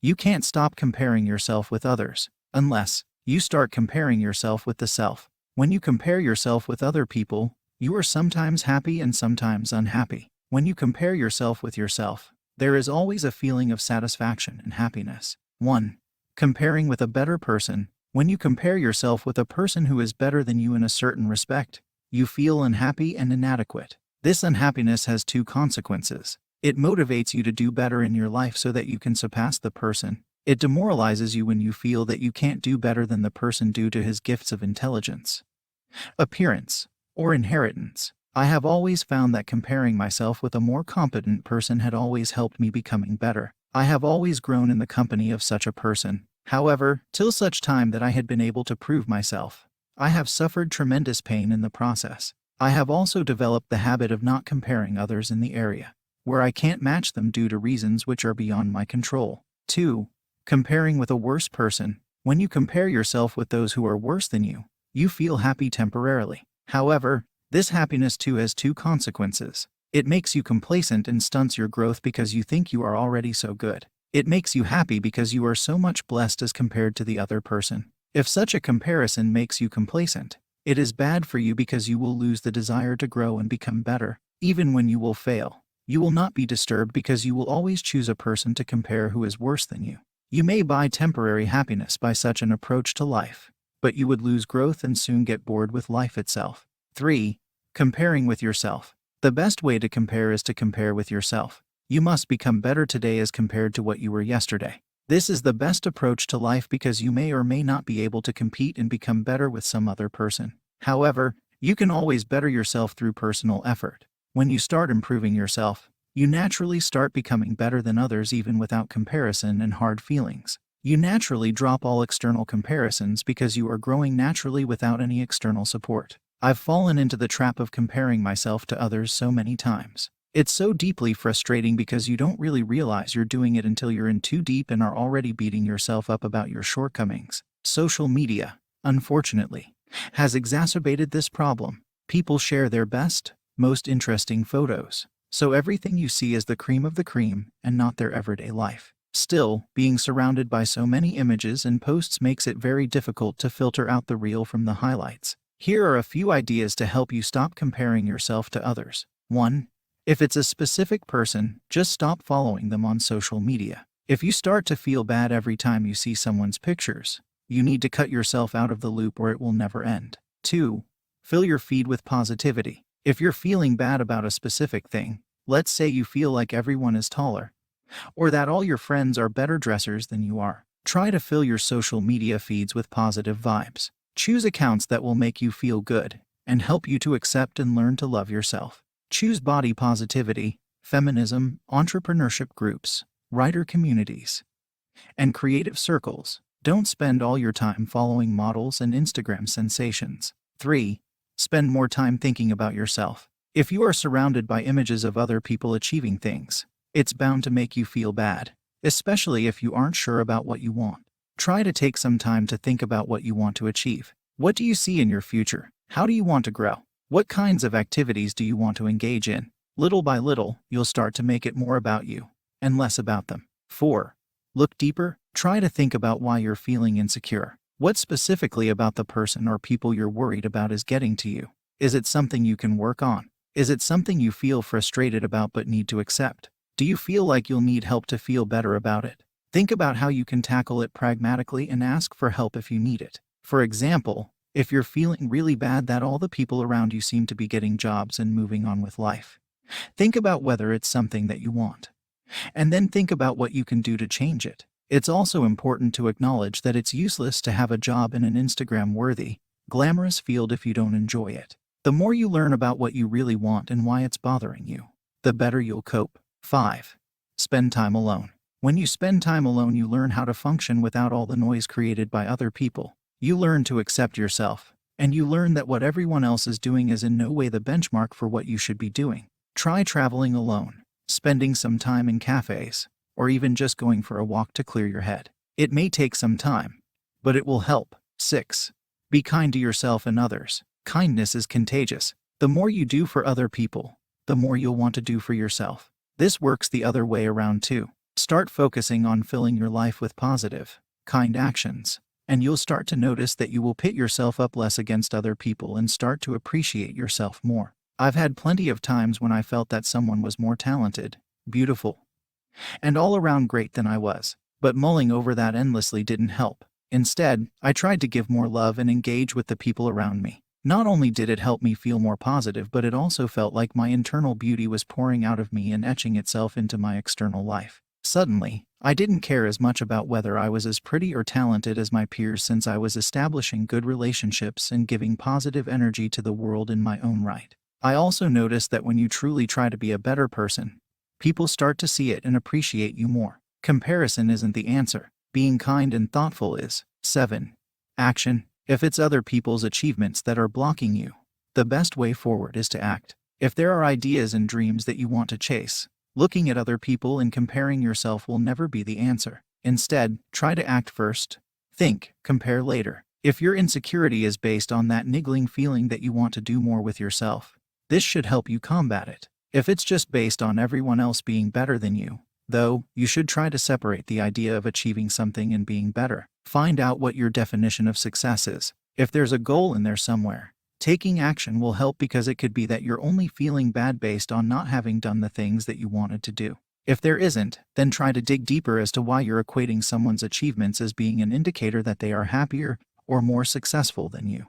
You can't stop comparing yourself with others unless you start comparing yourself with the self. When you compare yourself with other people, you are sometimes happy and sometimes unhappy. When you compare yourself with yourself, there is always a feeling of satisfaction and happiness. 1. Comparing with a better person. When you compare yourself with a person who is better than you in a certain respect, you feel unhappy and inadequate. This unhappiness has two consequences. It motivates you to do better in your life so that you can surpass the person. It demoralizes you when you feel that you can't do better than the person due to his gifts of intelligence, appearance, or inheritance. I have always found that comparing myself with a more competent person had always helped me becoming better. I have always grown in the company of such a person. However, till such time that I had been able to prove myself, I have suffered tremendous pain in the process. I have also developed the habit of not comparing others in the area where I can't match them due to reasons which are beyond my control. 2. Comparing with a worse person. When you compare yourself with those who are worse than you feel happy temporarily. However, this happiness too has two consequences. It makes you complacent and stunts your growth because you think you are already so good. It makes you happy because you are so much blessed as compared to the other person. If such a comparison makes you complacent, it is bad for you because you will lose the desire to grow and become better. Even when you will fail, you will not be disturbed because you will always choose a person to compare who is worse than you. You may buy temporary happiness by such an approach to life, but you would lose growth and soon get bored with life itself. 3. Comparing with yourself. The best way to compare is to compare with yourself. You must become better today as compared to what you were yesterday. This is the best approach to life because you may or may not be able to compete and become better with some other person. However, you can always better yourself through personal effort. When you start improving yourself, you naturally start becoming better than others even without comparison and hard feelings. You naturally drop all external comparisons because you are growing naturally without any external support. I've fallen into the trap of comparing myself to others so many times. It's so deeply frustrating because you don't really realize you're doing it until you're in too deep and are already beating yourself up about your shortcomings. Social media, unfortunately, has exacerbated this problem. People share their best, most interesting photos, so everything you see is the cream of the cream and not their everyday life. Still, being surrounded by so many images and posts makes it very difficult to filter out the real from the highlights. Here are a few ideas to help you stop comparing yourself to others. 1. If it's a specific person, just stop following them on social media. If you start to feel bad every time you see someone's pictures, you need to cut yourself out of the loop or it will never end. 2. Fill your feed with positivity. If you're feeling bad about a specific thing, let's say you feel like everyone is taller, or that all your friends are better dressers than you are, try to fill your social media feeds with positive vibes. Choose accounts that will make you feel good and help you to accept and learn to love yourself. Choose body positivity, feminism, entrepreneurship groups, writer communities, and creative circles. Don't spend all your time following models and Instagram sensations. 3. Spend more time thinking about yourself. If you are surrounded by images of other people achieving things, it's bound to make you feel bad, especially if you aren't sure about what you want. Try to take some time to think about what you want to achieve. What do you see in your future? How do you want to grow? What kinds of activities do you want to engage in? Little by little, you'll start to make it more about you and less about them. 4. Look deeper. Try to think about why you're feeling insecure. What specifically about the person or people you're worried about is getting to you? Is it something you can work on? Is it something you feel frustrated about but need to accept? Do you feel like you'll need help to feel better about it? Think about how you can tackle it pragmatically and ask for help if you need it. For example, if you're feeling really bad that all the people around you seem to be getting jobs and moving on with life, think about whether it's something that you want. And then think about what you can do to change it. It's also important to acknowledge that it's useless to have a job in an Instagram-worthy, glamorous field if you don't enjoy it. The more you learn about what you really want and why it's bothering you, the better you'll cope. 5. Spend time alone. When you spend time alone, you learn how to function without all the noise created by other people. You learn to accept yourself, and you learn that what everyone else is doing is in no way the benchmark for what you should be doing. Try traveling alone, spending some time in cafes, or even just going for a walk to clear your head. It may take some time, but it will help. 6. Be kind to yourself and others. Kindness is contagious. The more you do for other people, the more you'll want to do for yourself. This works the other way around too. Start focusing on filling your life with positive, kind actions, and you'll start to notice that you will pit yourself up less against other people and start to appreciate yourself more. I've had plenty of times when I felt that someone was more talented, beautiful, and all around great than I was, but mulling over that endlessly didn't help. Instead, I tried to give more love and engage with the people around me. Not only did it help me feel more positive, but it also felt like my internal beauty was pouring out of me and etching itself into my external life. Suddenly, I didn't care as much about whether I was as pretty or talented as my peers, since I was establishing good relationships and giving positive energy to the world in my own right. I also noticed that when you truly try to be a better person, people start to see it and appreciate you more. Comparison isn't the answer. Being kind and thoughtful is. 7. Action. If it's other people's achievements that are blocking you, the best way forward is to act. If there are ideas and dreams that you want to chase, looking at other people and comparing yourself will never be the answer. Instead, try to act first. Think, compare later. If your insecurity is based on that niggling feeling that you want to do more with yourself, this should help you combat it. If it's just based on everyone else being better than you, though, you should try to separate the idea of achieving something and being better. Find out what your definition of success is. If there's a goal in there somewhere, taking action will help, because it could be that you're only feeling bad based on not having done the things that you wanted to do. If there isn't, then try to dig deeper as to why you're equating someone's achievements as being an indicator that they are happier or more successful than you.